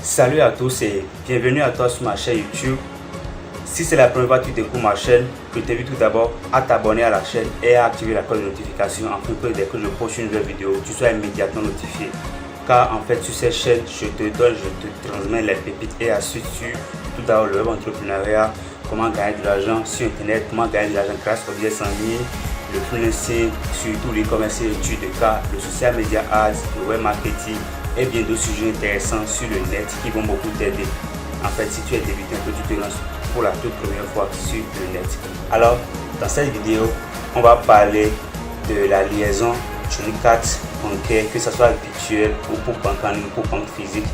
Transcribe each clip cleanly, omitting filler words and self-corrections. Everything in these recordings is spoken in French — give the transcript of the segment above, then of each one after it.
Salut à tous et bienvenue à toi sur ma chaîne YouTube. Si c'est la première fois que tu découvres ma chaîne, je t'invite tout d'abord à t'abonner à la chaîne et à activer la cloche de notification afin que dès que je poste une nouvelle vidéo, tu sois immédiatement notifié. Car en fait sur cette chaîne, je te transmets les pépites et astuces sur tout d'abord le web entrepreneuriat, comment gagner de l'argent sur internet, comment gagner de l'argent grâce au business en ligne, le freelancing, surtout les commerces et études de cas, le social media ads, le web marketing et bien d'autres sujets intéressants sur le net qui vont beaucoup t'aider. En fait, si tu es débutant, que tu te lances pour la toute première fois sur le net. Alors, dans cette vidéo, on va parler de la liaison d'une carte bancaire, que ce soit virtuelle ou pour banque en ligne, pour banque physique.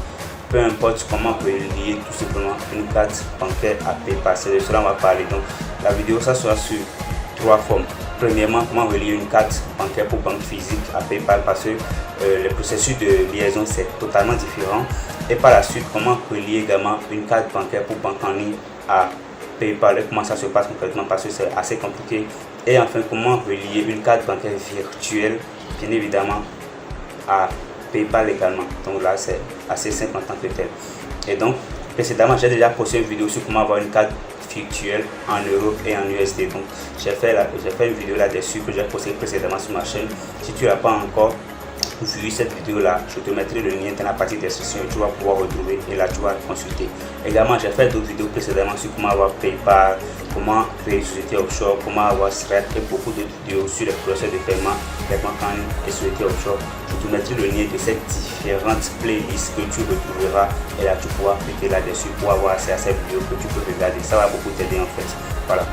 Peu importe comment relier tout simplement une carte bancaire à PayPal. C'est de cela qu'on va parler. Donc, la vidéo, ça sera sur trois formes. Premièrement, comment relier une carte bancaire pour banque physique à PayPal, parce que le processus de liaison c'est totalement différent. Et par la suite, comment relier également une carte bancaire pour banque en ligne à PayPal et comment ça se passe concrètement, parce que c'est assez compliqué. Et enfin, comment relier une carte bancaire virtuelle, bien évidemment, à PayPal également. Donc là, c'est assez simple en tant que tel. Et donc, précédemment, j'ai déjà posté une vidéo sur comment avoir une carte virtuelle en euros et en USD. Donc, j'ai fait une vidéo là-dessus que j'ai postée précédemment sur ma chaîne. Si tu n'as pas encore vu cette vidéo là, je te mettrai le lien dans la partie description et tu vas pouvoir retrouver et là tu vas consulter. Également, j'ai fait d'autres vidéos précédemment sur comment avoir PayPal, comment créer une société offshore, comment avoir Stripe et beaucoup d'autres vidéos sur les procès de paiement, les banques en ligne et société offshore. Je te mettrai le lien de ces différentes playlists que tu retrouveras et là tu pourras cliquer là-dessus pour avoir accès à ces vidéos que tu peux regarder. Ça va beaucoup t'aider en fait. Voilà.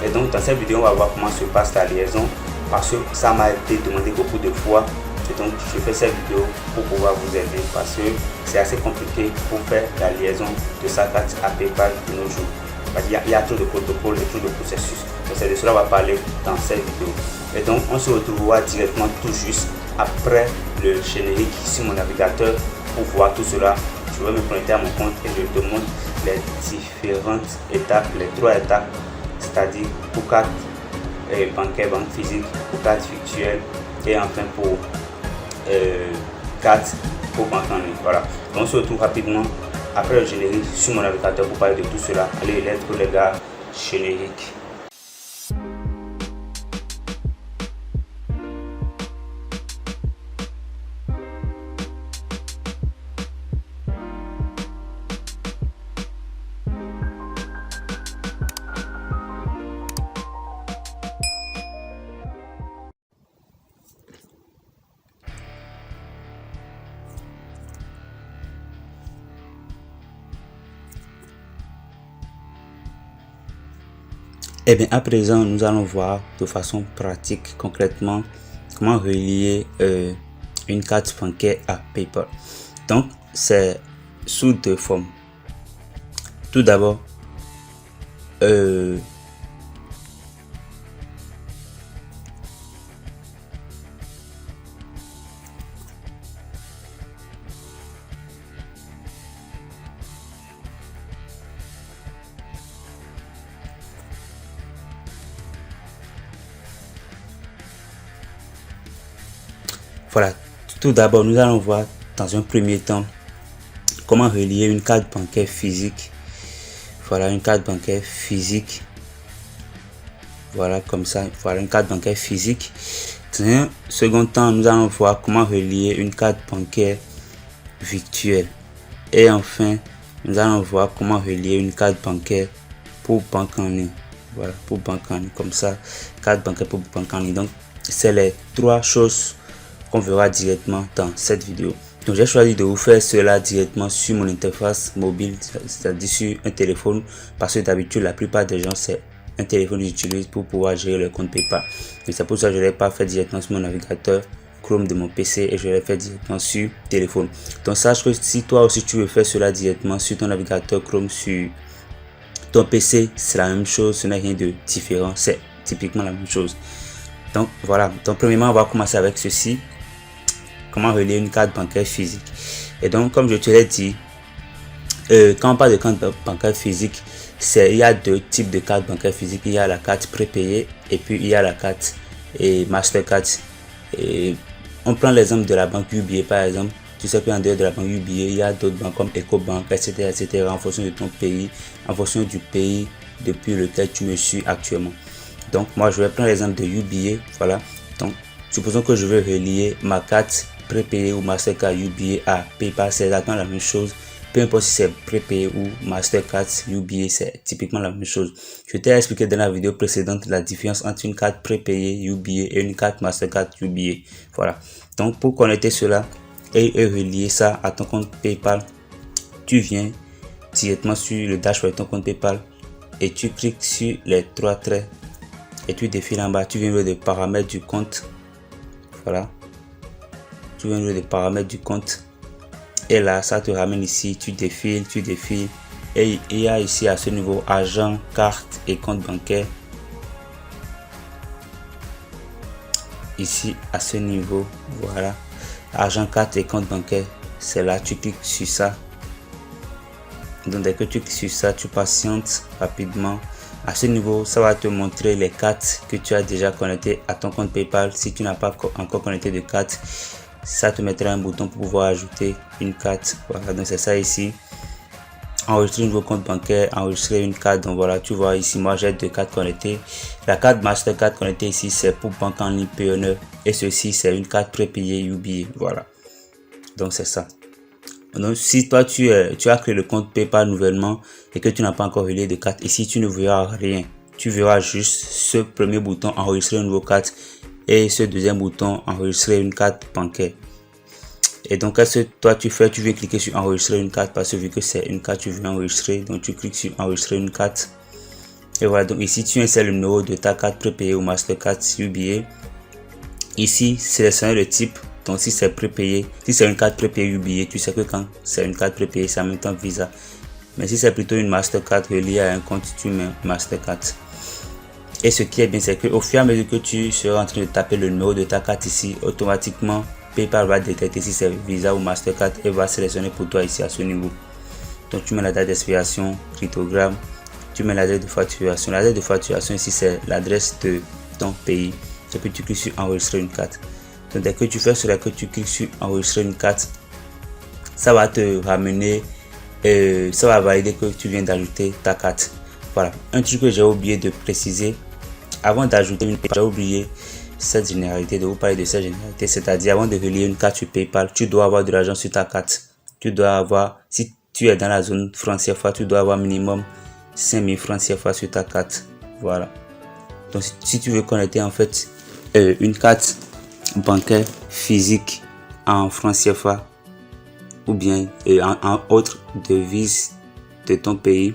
Et donc dans cette vidéo, on va voir comment se passe la liaison, parce que ça m'a été demandé beaucoup de fois. Et donc je fais cette vidéo pour pouvoir vous aider, parce que c'est assez compliqué pour faire la liaison de sa carte à PayPal de nos jours. Parce qu'il y a trop de protocoles et trop de processus. Donc c'est de cela qu'on va parler dans cette vidéo. Et donc on se retrouvera directement tout juste après le générique sur mon navigateur pour voir tout cela. Je vais me connecter à mon compte et je te montre les différentes étapes, les trois étapes, c'est-à-dire pour carte bancaire, banque physique, pour carte virtuelle et enfin pour carte pour banque en ligne. Voilà. Donc on se retrouve rapidement après le générique sur mon navigateur pour parler de tout cela. Allez, let's go les gars, générique. Et bien à présent, nous allons voir de façon pratique, concrètement, comment relier une carte bancaire à PayPal. Donc, c'est sous deux formes. Tout d'abord, voilà, tout d'abord, nous allons voir dans un premier temps comment relier une carte bancaire physique. Voilà, une carte bancaire physique. Voilà, comme ça. Voilà, une carte bancaire physique. Dans un second temps, nous allons voir comment relier une carte bancaire virtuelle. Et enfin, nous allons voir comment relier une carte bancaire pour banque en ligne. Voilà, pour banque en ligne. Comme ça, carte bancaire pour banque en ligne. Donc, c'est les trois choses qu'on verra directement dans cette vidéo. Donc j'ai choisi de vous faire cela directement sur mon interface mobile, c'est-à-dire sur un téléphone, parce que d'habitude la plupart des gens c'est un téléphone qu'ils utilisent pour pouvoir gérer leur compte PayPal. Et c'est pour ça que je ne l'ai pas fait directement sur mon navigateur Chrome de mon PC et je l'ai fait directement sur téléphone. Donc sache que si toi aussi tu veux faire cela directement sur ton navigateur Chrome sur ton PC, c'est la même chose, ce n'est rien de différent, c'est typiquement la même chose. Donc voilà, donc premièrement on va commencer avec ceci. Comment relier une carte bancaire physique. Et donc comme je te l'ai dit, quand on parle de carte bancaire physique, il y a deux types de cartes bancaires physiques. Il y a la carte prépayée et puis il y a la carte Mastercard. Et on prend l'exemple de la banque UBA par exemple. Tu sais qu'en dehors de la banque UBA, il y a d'autres banques comme Ecobank, etc., etc., en fonction de ton pays, en fonction du pays depuis lequel tu me suis actuellement. Donc moi je vais prendre l'exemple de UBA. Voilà, donc supposons que je veux relier ma carte prépayée ou Mastercard UBA à PayPal. C'est exactement la même chose, peu importe si c'est prépayé ou Mastercard UBA, c'est typiquement la même chose. Je t'ai expliqué dans la vidéo précédente la différence entre une carte prépayée UBA et une carte Mastercard UBA. Voilà, donc pour connecter cela et relier ça à ton compte PayPal, tu viens directement sur le dashboard de ton compte PayPal et tu cliques sur les trois traits et tu défiles en bas. Tu viens voir les paramètres du compte. Voilà, tu viens voir les paramètres du compte et là ça te ramène ici. Tu défiles et il y a ici à ce niveau argent, carte et compte bancaire. Ici à ce niveau, voilà, argent, carte et compte bancaire, c'est là. Tu cliques sur ça. Donc dès que tu cliques sur ça, tu patientes rapidement. À ce niveau, ça va te montrer les cartes que tu as déjà connectées à ton compte PayPal. Si tu n'as pas encore connecté de carte, ça te mettra un bouton pour pouvoir ajouter une carte. Voilà, donc c'est ça ici. Enregistrer un nouveau compte bancaire, enregistrer une carte. Donc voilà, tu vois ici, moi j'ai deux cartes connectées. La carte Mastercard connectée ici, c'est pour banque en ligne PE9 et ceci c'est une carte prépayée UBA. Voilà, donc c'est ça. Donc si toi tu as créé le compte PayPal nouvellement et que tu n'as pas encore relié de carte, ici tu ne verras rien. Tu verras juste ce premier bouton enregistrer une nouvelle carte et ce deuxième bouton enregistrer une carte bancaire. Et donc qu'est-ce que toi tu fais? Tu viens cliquer sur enregistrer une carte parce que vu que c'est une carte tu veux enregistrer, donc tu cliques sur enregistrer une carte. Et voilà, donc ici tu insères le numéro de ta carte prépayée ou Mastercard UBA. Ici sélectionner le type. Donc si c'est prépayé, si c'est une carte prépayée UBA, tu sais que quand c'est une carte prépayée, c'est en même temps Visa. Mais si c'est plutôt une Mastercard reliée à un compte, tu mets Mastercard. Et ce qui est bien, c'est qu'au fur et à mesure que tu seras en train de taper le numéro de ta carte ici, automatiquement PayPal va détecter si c'est Visa ou Mastercard et va sélectionner pour toi ici à ce niveau. Donc tu mets la date d'expiration, cryptogramme, tu mets l'adresse de facturation. L'adresse de facturation ici c'est l'adresse de ton pays. Et puis tu cliques sur enregistrer une carte. Donc dès que tu fais cela, que tu cliques sur enregistrer une carte, ça va te ramener, ça va valider que tu viens d'ajouter ta carte. Voilà, un truc que j'ai oublié de préciser, avant d'ajouter une carte, j'ai oublié cette généralité, de vous parler de cette généralité, c'est-à-dire avant de relier une carte sur PayPal, tu dois avoir de l'argent sur ta carte. Tu dois avoir, si tu es dans la zone franc CFA, tu dois avoir minimum 5000 francs CFA sur ta carte. Voilà. Donc si tu veux connecter en fait une carte bancaire physique en francs CFA ou bien en autre devise de ton pays,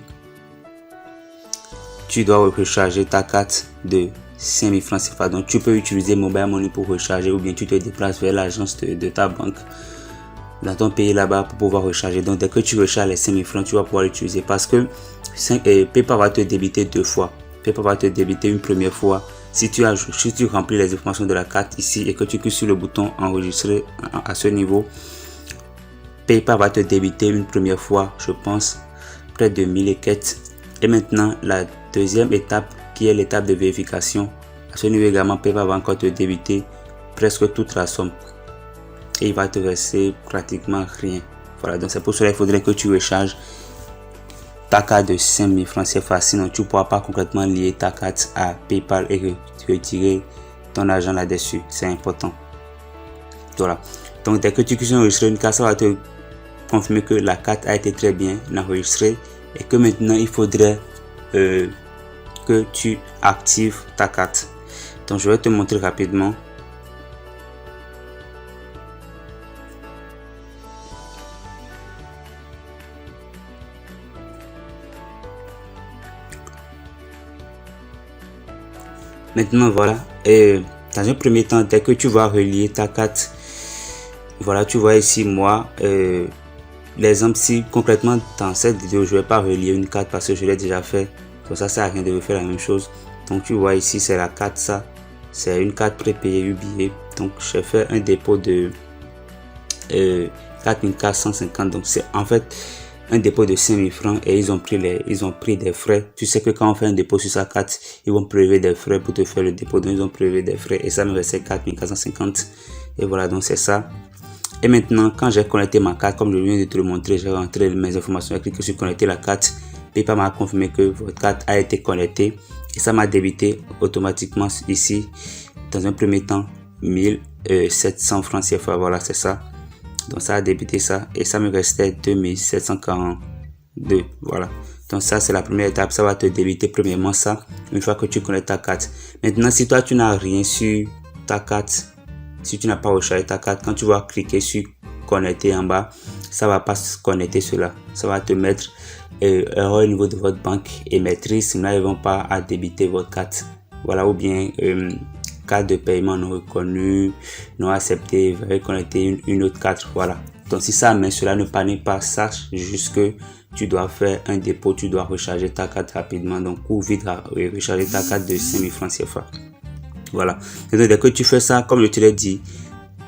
tu dois recharger ta carte de 5000 francs CFA. Donc tu peux utiliser Mobile Money pour recharger ou bien tu te déplaces vers l'agence de ta banque dans ton pays là-bas pour pouvoir recharger. Donc dès que tu recharges les 5000 francs, tu vas pouvoir l'utiliser parce que PayPal va te débiter deux fois. PayPal va te débiter une première fois si tu remplis les informations de la carte ici et que tu cliques sur le bouton enregistrer à ce niveau. PayPal va te débiter une première fois, je pense, près de 1000 et quelques. Et maintenant, la deuxième étape qui est l'étape de vérification. À ce niveau également, PayPal va encore te débiter presque toute la somme. Et il va te rester pratiquement rien. Voilà, donc c'est pour cela qu'il faudrait que tu recharges ta carte de 5000 francs CFA. Sinon, tu ne pourras pas concrètement lier ta carte à PayPal et retirer ton argent là-dessus. C'est important. Voilà. Donc, dès que tu cliques sur enregistrer une carte, ça va te confirmer que la carte a été très bien enregistrée et que maintenant, il faudrait que tu actives ta carte. Donc, je vais te montrer rapidement. Maintenant voilà, et dans un premier temps, dès que tu vas relier ta carte, voilà, tu vois ici moi l'exemple. Si concrètement dans cette vidéo je vais pas relier une carte parce que je l'ai déjà fait, donc ça sert à rien de refaire la même chose. Donc tu vois ici c'est la carte, ça c'est une carte prépayée UBA. Donc j'ai fait un dépôt de 4450. Donc c'est en fait un dépôt de 5000 francs et ils ont pris des frais. Tu sais que quand on fait un dépôt sur sa carte, ils vont prélever des frais pour te faire le dépôt. Donc ils ont prélevé des frais et ça me restait 4450. Et voilà, donc c'est ça. Et maintenant, quand j'ai connecté ma carte, comme je viens de te le montrer, j'ai rentré mes informations, j'ai cliqué sur connecter la carte. PayPal m'a confirmé que votre carte a été connectée et ça m'a débité automatiquement ici, dans un premier temps, 1700 francs CFA. Voilà, c'est ça. Donc ça a débité ça et ça me restait 2742. Voilà. Donc ça, c'est la première étape. Ça va te débiter premièrement ça, une fois que tu connectes ta carte. Maintenant, si toi, tu n'as rien sur ta carte, si tu n'as pas rechargé ta carte, quand tu vas cliquer sur connecter en bas, ça va pas se connecter cela. Ça va te mettre erreur au niveau de votre banque émettrice. Ils n'arriveront pas à débiter votre carte. Voilà, ou bien carte de paiement non reconnue, non acceptée, veuillez connecter une autre carte. Voilà. Donc si ça, mais cela ne panique pas, sache juste que tu dois faire un dépôt, tu dois recharger ta carte rapidement. Donc cours vite recharger ta carte de 5000 francs CFA. Voilà. Et donc, dès que tu fais ça, comme je te l'ai dit,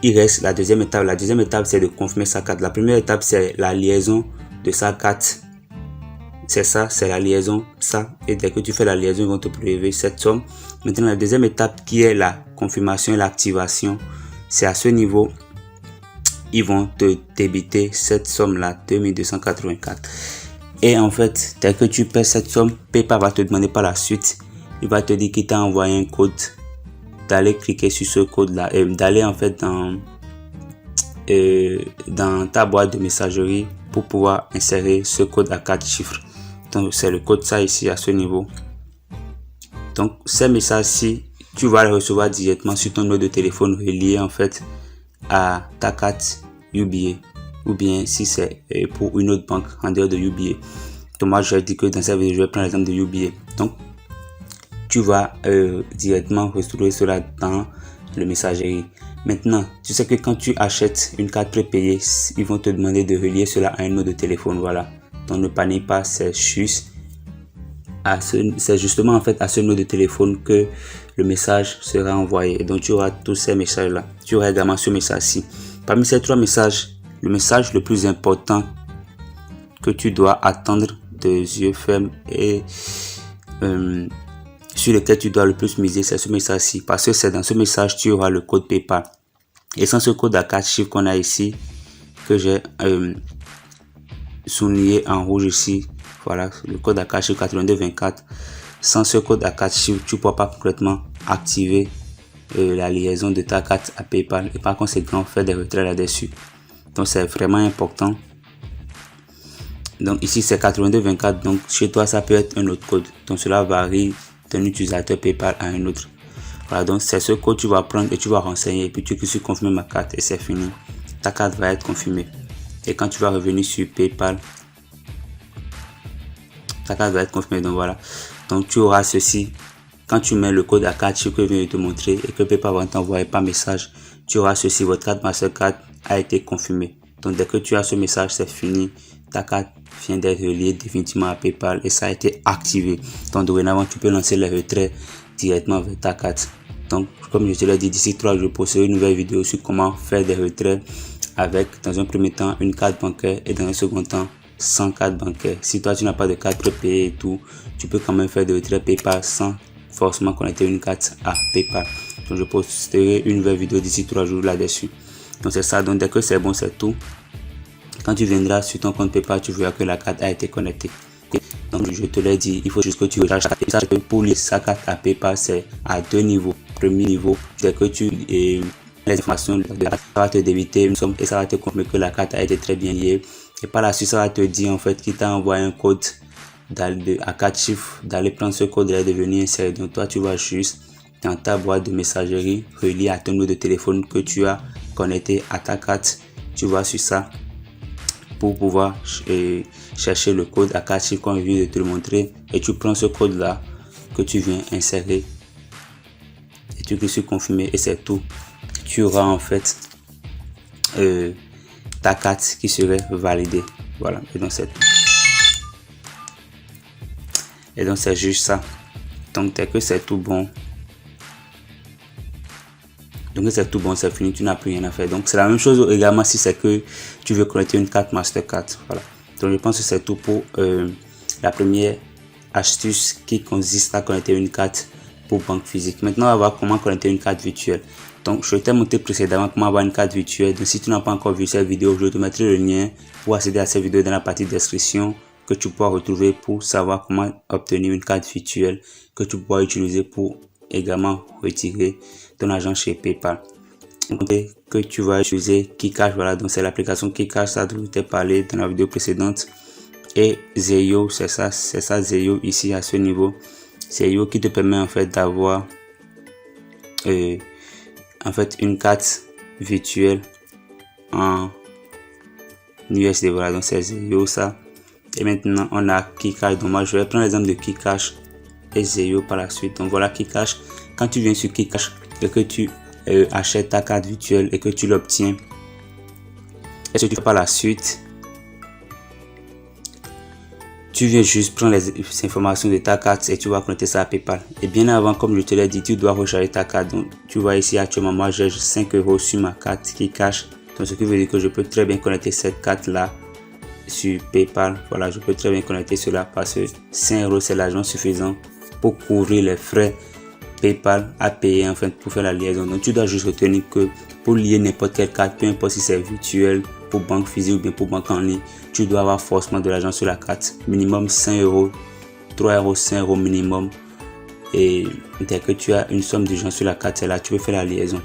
il reste la deuxième étape. La deuxième étape, c'est de confirmer sa carte. La première étape, c'est la liaison de sa carte. C'est ça, c'est la liaison, ça. Et dès que tu fais la liaison, ils vont te prélever cette somme. Maintenant, la deuxième étape qui est la confirmation et l'activation, c'est à ce niveau, ils vont te débiter cette somme-là, 2284. Et en fait, dès que tu paies cette somme, PayPal va te demander par la suite, il va te dire qu'il t'a envoyé un code, d'aller cliquer sur ce code-là, d'aller en fait dans ta boîte de messagerie pour pouvoir insérer ce code à 4 chiffres. Donc c'est le code ça ici à ce niveau. Donc ces messages-ci, tu vas les recevoir directement sur ton numéro de téléphone relié en fait à ta carte UBA, ou bien si c'est pour une autre banque en dehors de UBA. Donc moi je dis que dans cette vidéo je vais prendre l'exemple de UBA. Donc tu vas directement retrouver cela dans le messagerie. Maintenant, tu sais que quand tu achètes une carte prépayée, ils vont te demander de relier cela à un numéro de téléphone. Voilà. Donc ne panique pas, c'est justement en fait à ce numéro de téléphone que le message sera envoyé. Et donc tu auras tous ces messages là. Tu auras également ce message-ci. Parmi ces trois messages, le message le plus important que tu dois attendre des yeux fermes et sur lequel tu dois le plus miser, c'est ce message-ci. Parce que c'est dans ce message tu auras le code PayPal. Et sans ce code à 4 chiffres qu'on a ici, que j'ai souligné en rouge ici, voilà, le code à 4 chiffres 8224. Sans ce code à 4 chiffres, tu ne pourras pas complètement activer la liaison de ta carte à PayPal et par conséquent faire des retraits là-dessus. Donc c'est vraiment important. Donc ici c'est 8224, donc chez toi ça peut être un autre code. Donc cela varie d'un utilisateur PayPal à un autre. Voilà, donc c'est ce code que tu vas prendre et tu vas renseigner et puis tu cliques sur confirmer ma carte et c'est fini. Ta carte va être confirmée. Et quand tu vas revenir sur PayPal, ta carte va être confirmée. Donc voilà. Donc tu auras ceci. Quand tu mets le code à 4 chiffres que je viens de te montrer et que PayPal va t'envoyer par message, tu auras ceci. Votre carte Mastercard a été confirmée. Donc dès que tu as ce message, c'est fini. Ta carte vient d'être reliée définitivement à PayPal et ça a été activé. Donc dorénavant, tu peux lancer les retraits directement avec ta carte. Donc comme je te l'ai dit, d'ici 3 jours, je posterai une nouvelle vidéo sur comment faire des retraits avec, dans un premier temps, une carte bancaire et dans un second temps, sans carte bancaire. Si toi, tu n'as pas de carte prépayée et tout, tu peux quand même faire des retraits PayPal sans forcément connecter une carte à PayPal. Donc je posterai une nouvelle vidéo d'ici 3 jours là-dessus. Donc c'est ça. Donc dès que c'est bon, c'est tout. Quand tu viendras sur ton compte PayPal, tu verras que la carte a été connectée. Donc je te l'ai dit, il faut juste que tu recharges ta carte. Pour lier sa carte à PayPal, c'est à 2 niveaux. Premier niveau, c'est que tu les informations de la carte, ça va te débiter une somme et ça va te confirmer que la carte a été très bien liée. Et par la suite, ça va te dire en fait qu'il t'a envoyé un code à 4 chiffres, d'aller prendre ce code et de venir insérer. Donc toi, tu vas juste dans ta boîte de messagerie reliée à ton numéro de téléphone que tu as connecté à ta carte. Tu vas sur ça pour pouvoir chercher le code à 4 chiffres comme je viens de te le montrer et tu prends ce code là que tu viens insérer et tu cliques sur confirmer et c'est tout. Tu auras en fait ta carte qui serait validée. Voilà, et donc c'est tout. Et donc c'est juste ça. Donc dès que c'est tout bon, c'est fini, tu n'as plus rien à faire. Donc c'est la même chose également si c'est que tu veux connecter une carte Mastercard. Voilà. Donc je pense que c'est tout pour la première astuce qui consiste à connecter une carte pour banque physique. Maintenant on va voir comment connecter une carte virtuelle. Donc je t'ai montré précédemment comment avoir une carte virtuelle. Donc si tu n'as pas encore vu cette vidéo, je te mettrai le lien pour accéder à cette vidéo dans la partie description que tu pourras retrouver pour savoir comment obtenir une carte virtuelle que tu pourras utiliser pour également retirer ton argent chez PayPal. Donc, que tu vas utiliser KeyCash, voilà, donc c'est l'application KeyCash, ça dont je t'ai parlé dans la vidéo précédente. Et Zayo, c'est ça Zayo ici à ce niveau. Zayo qui te permet en fait d'avoir une carte virtuelle en USD, voilà, donc c'est Zayo ça. Et maintenant on a KeyCash, donc moi je vais prendre l'exemple de KeyCash et Zayo par la suite. Donc voilà KeyCash, quand tu viens sur KeyCash et que tu achètes ta carte virtuelle et que tu l'obtiens, et ce que tu fais par la suite, tu viens juste prendre les informations de ta carte et tu vas connecter ça à PayPal. Et bien avant, comme je te l'ai dit, tu dois recharger ta carte. Donc tu vois ici actuellement, moi j'ai 5 € sur ma carte KeyCash. Donc ce qui veut dire que je peux très bien connecter cette carte là sur PayPal. Voilà, je peux très bien connecter cela parce que 5 € c'est l'argent suffisant pour couvrir les frais PayPal à payer en fait pour faire la liaison. Donc tu dois juste retenir que pour lier n'importe quelle carte, peu importe si c'est virtuel, pour banque physique ou bien pour banque en ligne, tu dois avoir forcément de l'argent sur la carte. Minimum 5 €, 3 €, 5 € minimum. Et dès que tu as une somme d'argent sur la carte, c'est là tu peux faire la liaison.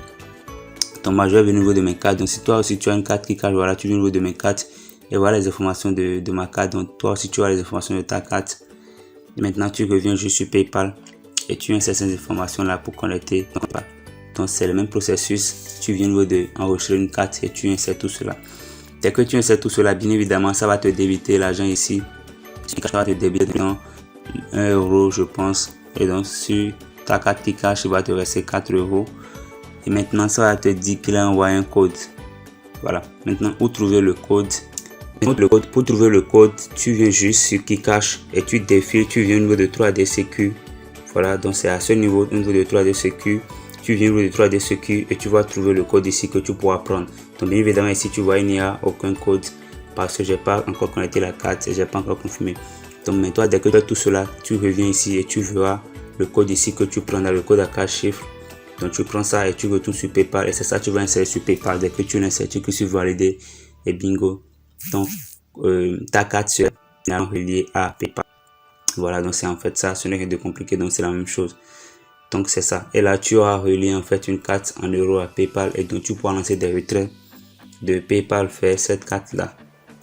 Donc moi je vais venir au niveau de mes cartes. Donc si toi aussi tu as une carte KeyCash, voilà, tu viens au niveau de mes cartes et voilà les informations de ma carte. Donc toi aussi tu as les informations de ta carte. Et maintenant tu reviens juste sur PayPal et tu insères ces informations là pour connecter ton PayPal. Donc c'est le même processus, tu viens au niveau de enregistrer une carte et tu insères tout cela. Dès que tu insères tout cela, bien évidemment ça va te débiter l'argent ici. Ça va te débiter 1 € je pense. Et donc sur ta carte KeyCash il va te rester 4 €. Et maintenant ça va te dire qu'il a envoyé un code. Voilà, maintenant où trouver le code? Pour trouver le code, tu viens juste sur KeyCash et tu défiles, tu viens au niveau de 3D Sécu. Voilà, donc c'est à ce niveau, au niveau de 3D Sécu. Tu viens au niveau de 3D Sécu et tu vas trouver le code ici que tu pourras prendre. Donc bien évidemment ici tu vois il n'y a aucun code parce que j'ai pas encore connecté la carte et j'ai pas encore confirmé. Donc maintenant dès que tu as tout cela, tu reviens ici et tu verras le code ici que tu prends dans le code à 4 chiffres. Donc tu prends ça et tu retournes sur PayPal et c'est ça que tu vas insérer sur PayPal. Dès que tu l'insères, tu cliques sur valider et bingo. Donc ta carte sera reliée à PayPal. Voilà, donc c'est en fait ça, ce n'est rien de compliqué, donc c'est la même chose. Donc c'est ça. Et là tu auras relié en fait une carte en euros à PayPal et donc tu pourras lancer des retraits de PayPal vers cette carte là.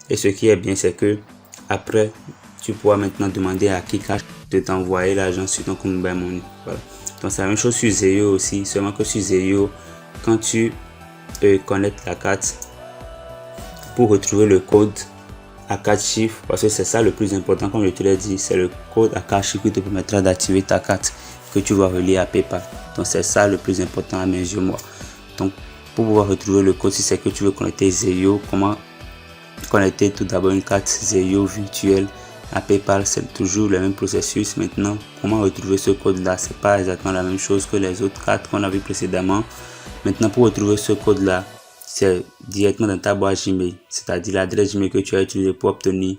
Et ce qui est bien c'est que après tu pourras maintenant demander à KeyCash de t'envoyer l'argent sur ton compte mobile money. Voilà. Donc c'est la même chose sur Zayo aussi, seulement que sur Zayo, quand tu connectes la carte pour retrouver le code à 4 chiffres, parce que c'est ça le plus important, comme je te l'ai dit, c'est le code à 4 chiffres qui te permettra d'activer ta carte que tu vas relier à PayPal. Donc c'est ça le plus important à mes yeux, moi. Donc pour pouvoir retrouver le code, si c'est que tu veux connecter Zayo, comment connecter tout d'abord une carte Zayo virtuelle à PayPal, c'est toujours le même processus. Maintenant, comment retrouver ce code là, c'est pas exactement la même chose que les autres cartes qu'on a vu précédemment. Maintenant, pour retrouver ce code là, c'est directement dans ta boîte Gmail, c'est-à-dire l'adresse Gmail que tu as utilisée pour obtenir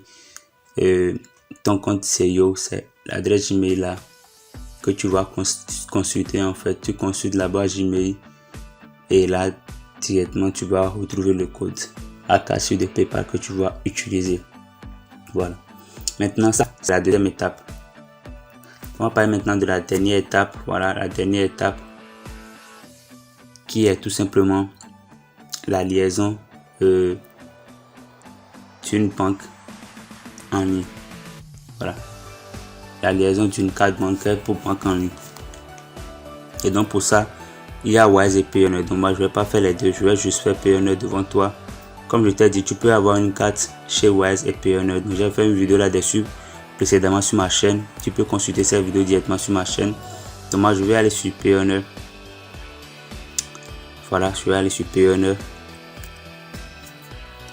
ton compte Zayo, c'est l'adresse Gmail là que tu vas consulter. En fait, tu consultes la boîte Gmail et là directement tu vas retrouver le code à casser de PayPal que tu vas utiliser. Voilà. Maintenant ça c'est la deuxième étape. On va parler maintenant de la dernière étape. Voilà, la dernière étape qui est tout simplement la liaison d'une banque en ligne. Voilà, la liaison d'une carte bancaire pour banque en ligne. Et donc pour ça il y a Wise et Payoneer. Donc moi je vais pas faire les deux, je vais juste faire Payoneer devant toi. Comme je t'ai dit, tu peux avoir une carte chez Wise et Payoneer. Donc j'ai fait une vidéo là-dessus précédemment sur ma chaîne. Tu peux consulter cette vidéo directement sur ma chaîne. Donc moi je vais aller sur Payoneer. Voilà, je vais aller sur Payoneer.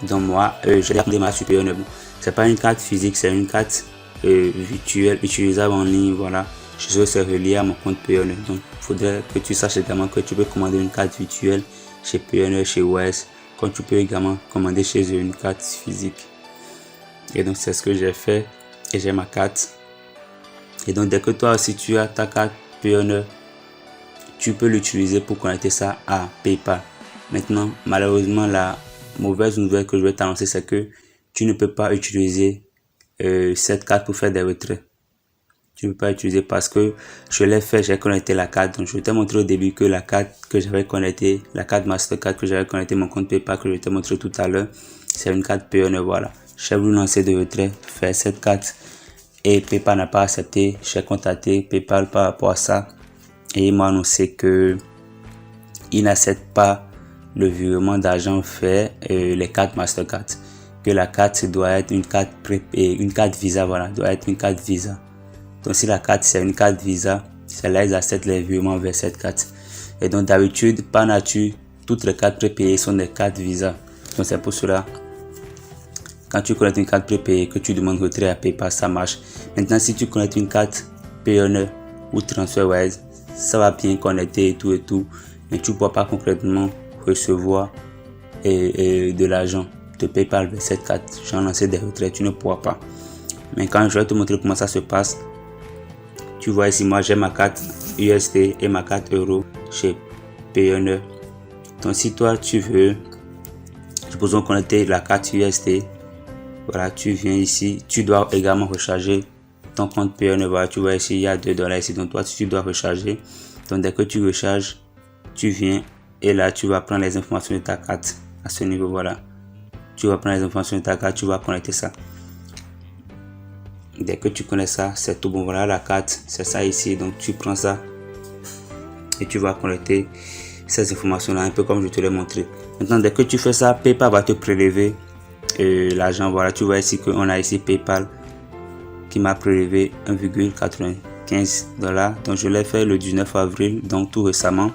Donc moi j'ai démarré sur Payoneer. Bon, c'est pas une carte physique, c'est une carte virtuelle utilisable en ligne. Voilà, je suis relié à mon compte Payoneer. Donc il faudrait que tu saches également que tu peux commander une carte virtuelle chez Payoneer, chez Wise, comme tu peux également commander chez eux une carte physique. Et donc c'est ce que j'ai fait et j'ai ma carte. Et donc dès que toi aussi tu as ta carte Payoneer, tu peux l'utiliser pour connecter ça à PayPal. Maintenant, malheureusement, la mauvaise nouvelle que je vais t'annoncer, c'est que tu ne peux pas utiliser cette carte pour faire des retraits. Tu ne peux pas utiliser parce que je l'ai fait, j'ai connecté la carte. Donc je t'ai montré au début que la carte que j'avais connectée, la carte Mastercard que j'avais connectée mon compte PayPal que je t'ai montré tout à l'heure, c'est une carte Payoneer. Voilà. J'ai voulu lancer de retrait, faire cette carte et PayPal n'a pas accepté. J'ai contacté PayPal par rapport à ça et ils m'ont annoncé que ils n'acceptent pas le virement d'argent fait les cartes Mastercard. Que la carte doit être une carte une carte Visa, voilà, doit être une carte Visa. Donc si la carte c'est une carte Visa, celle-là ils acceptent les virements vers cette carte. Et donc d'habitude, par nature, toutes les cartes prépayées sont des cartes Visa. Donc c'est pour cela, quand tu connectes une carte prépayée que tu demandes retrait à PayPal, ça marche. Maintenant si tu connectes une carte Payoneer ou TransferWise, ça va bien connecter et tout, mais tu ne pourras pas concrètement recevoir de l'argent de PayPal vers cette carte. J'ai lancé des retraits, tu ne pourras pas. Mais quand je vais te montrer comment ça se passe, tu vois ici, moi j'ai ma carte USD et ma carte Euro chez Payoneer. Donc si toi tu veux, supposons connecter la carte USD, voilà, tu viens ici, tu dois également recharger ton compte Payoneer. Voilà, tu vois ici, il y a $2 ici, donc toi tu dois recharger. Donc dès que tu recharges, tu viens et là tu vas prendre les informations de ta carte à ce niveau. Voilà, tu vas prendre les informations de ta carte, tu vas connecter ça. Dès que tu connais ça, c'est tout bon. Voilà la carte, c'est ça ici. Donc tu prends ça et tu vas connecter ces informations là, un peu comme je te l'ai montré. Maintenant dès que tu fais ça, PayPal va te prélever l'argent. Voilà, tu vois ici qu'on a ici PayPal qui m'a prélevé 1,95 $. Donc je l'ai fait le 19 avril, donc tout récemment.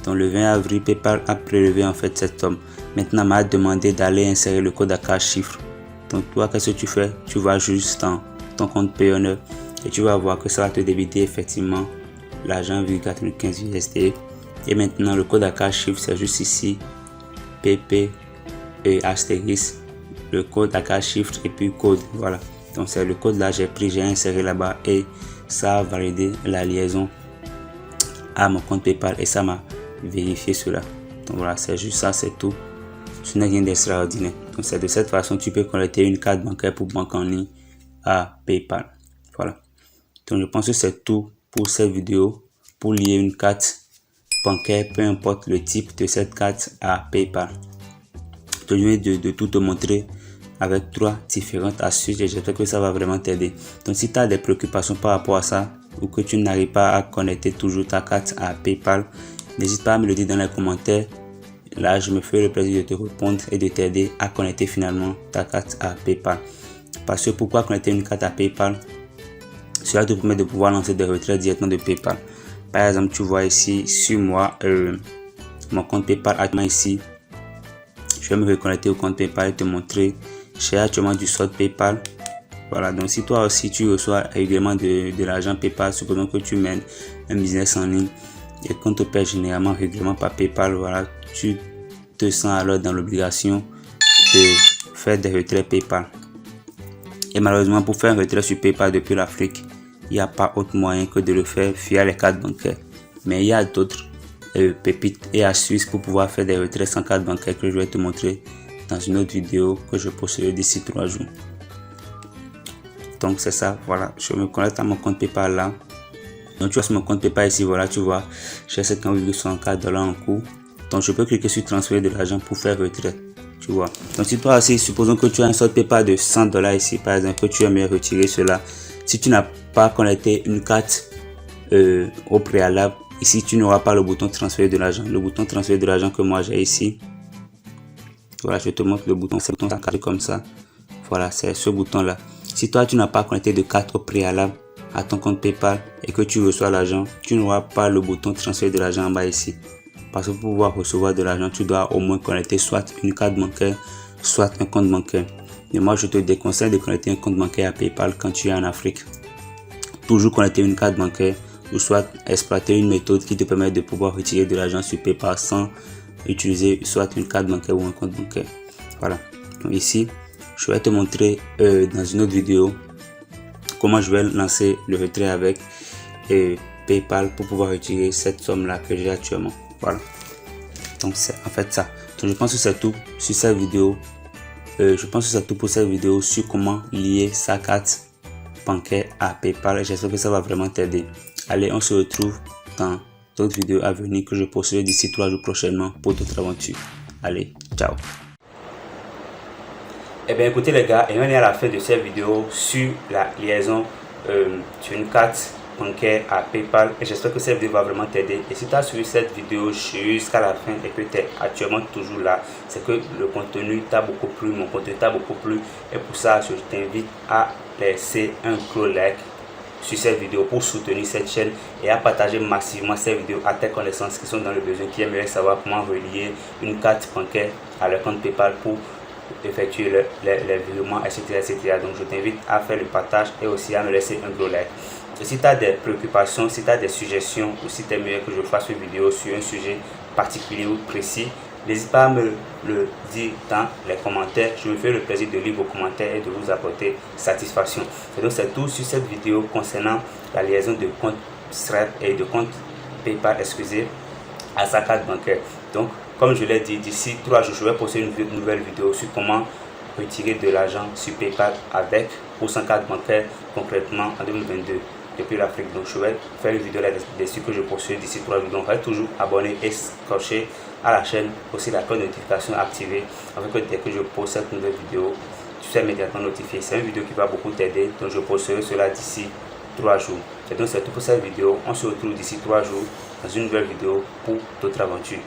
Donc le 20 avril, PayPal a prélevé en fait cette somme. Maintenant m'a demandé d'aller insérer le code à 4 chiffres. Donc toi, qu'est-ce que tu fais? Tu vas juste dans ton compte Payoneer et tu vas voir que ça va te débiter effectivement l'argent 1,95 USD. Et maintenant le code à 4 chiffres, c'est juste ici PP et astérisque, le code à 4 chiffres et puis code. Voilà, donc c'est le code là, j'ai inséré là-bas et ça a validé la liaison à mon compte PayPal et ça m'a vérifié cela. Donc voilà, c'est juste ça, c'est tout. Ce n'est rien d'extraordinaire. Donc c'est de cette façon que tu peux connecter une carte bancaire pour banque en ligne à PayPal. Voilà. Donc je pense que c'est tout pour cette vidéo. Pour lier une carte bancaire, peu importe le type de cette carte à PayPal. Donc je viens de tout te montrer avec 3 différentes astuces et j'espère que ça va vraiment t'aider. Donc si tu as des préoccupations par rapport à ça ou que tu n'arrives pas à connecter toujours ta carte à PayPal, n'hésite pas à me le dire dans les commentaires. Là, je me fais le plaisir de te répondre et de t'aider à connecter finalement ta carte à PayPal. Parce que pourquoi connecter une carte à PayPal? Cela te permet de pouvoir lancer des retraits directement de PayPal. Par exemple, tu vois ici sur moi, mon compte PayPal actuellement ici. Je vais me reconnecter au compte PayPal et te montrer. J'ai actuellement du solde PayPal. Voilà, donc si toi aussi tu reçois régulièrement de l'argent PayPal, supposons que tu mènes un business en ligne et qu'on te paie généralement régulièrement par PayPal, voilà, tu te sens alors dans l'obligation de faire des retraits PayPal. Et malheureusement, pour faire un retrait sur PayPal depuis l'Afrique, il n'y a pas autre moyen que de le faire via les cartes bancaires. Mais il y a d'autres pépites et astuces pour pouvoir faire des retraits sans carte bancaire que je vais te montrer dans une autre vidéo que je posterai d'ici 3 jours. Donc c'est ça, voilà, je me connecte à mon compte PayPal là. Donc tu vois sur mon compte PayPal ici, voilà, tu vois, j'ai 7,64 $ en cours. Donc je peux cliquer sur transférer de l'argent pour faire retrait, tu vois. Donc si toi aussi, supposons que tu as un solde PayPal de 100 $ ici, par exemple, que tu aimerais retirer cela. Si tu n'as pas connecté une carte au préalable, ici tu n'auras pas le bouton transférer de l'argent. Le bouton transférer de l'argent que moi j'ai ici, voilà, je te montre le bouton, c'est le bouton carré comme ça. Voilà, c'est ce bouton là. Si toi tu n'as pas connecté de carte au préalable à ton compte PayPal et que tu reçois l'argent, tu n'auras pas le bouton transférer de l'argent en bas ici. Parce que pour pouvoir recevoir de l'argent, tu dois au moins connecter soit une carte bancaire, soit un compte bancaire. Mais moi, je te déconseille de connecter un compte bancaire à PayPal quand tu es en Afrique. Toujours connecter une carte bancaire ou soit exploiter une méthode qui te permet de pouvoir retirer de l'argent sur PayPal sans utiliser soit une carte bancaire ou un compte bancaire. Voilà. Donc ici, je vais te montrer dans une autre vidéo comment je vais lancer le retrait avec PayPal pour pouvoir retirer cette somme-là que j'ai actuellement. Voilà. Donc c'est en fait ça. Donc je pense que c'est tout sur cette vidéo. Je pense que c'est tout pour cette vidéo sur comment lier sa carte bancaire à PayPal. J'espère que ça va vraiment t'aider. Allez, on se retrouve dans d'autres vidéos à venir que je posterai d'ici 3 jours prochainement pour d'autres aventures. Allez, ciao. Eh bien écoutez les gars, et on est à la fin de cette vidéo sur la liaison sur une carte bancaire à PayPal, et j'espère que cette vidéo va vraiment t'aider. Et si tu as suivi cette vidéo jusqu'à la fin et que tu es actuellement toujours là, c'est que le contenu t'a beaucoup plu, mon contenu t'a beaucoup plu, et pour ça je t'invite à laisser un gros like sur cette vidéo pour soutenir cette chaîne et à partager massivement cette vidéo à tes connaissances qui sont dans le besoin, qui aimeraient savoir comment relier une carte bancaire à leur compte PayPal pour effectuer les virements, etc., etc. Donc je t'invite à faire le partage et aussi à me laisser un gros like. Et si tu as des préoccupations, si tu as des suggestions ou si tu aimerais que je fasse une vidéo sur un sujet particulier ou précis, n'hésite pas à me le dire dans les commentaires. Je me fais le plaisir de lire vos commentaires et de vous apporter satisfaction. Et donc c'est tout sur cette vidéo concernant la liaison de compte Stripe et de compte PayPal, excusez, à sa carte bancaire. Donc comme je l'ai dit, d'ici 3 jours, je vais poster une nouvelle vidéo sur comment retirer de l'argent sur PayPal avec ou sans carte bancaire concrètement en 2022 depuis l'Afrique. Donc je vais faire une vidéo là-dessus que je posterai d'ici 3 jours. Donc reste toujours abonné et scotché à la chaîne, aussi la cloche de notification activée afin que dès que je poste cette nouvelle vidéo, tu sois immédiatement notifié. C'est une vidéo qui va beaucoup t'aider, donc je posterai cela d'ici 3 jours. Et donc c'est tout pour cette vidéo. On se retrouve d'ici 3 jours dans une nouvelle vidéo pour d'autres aventures.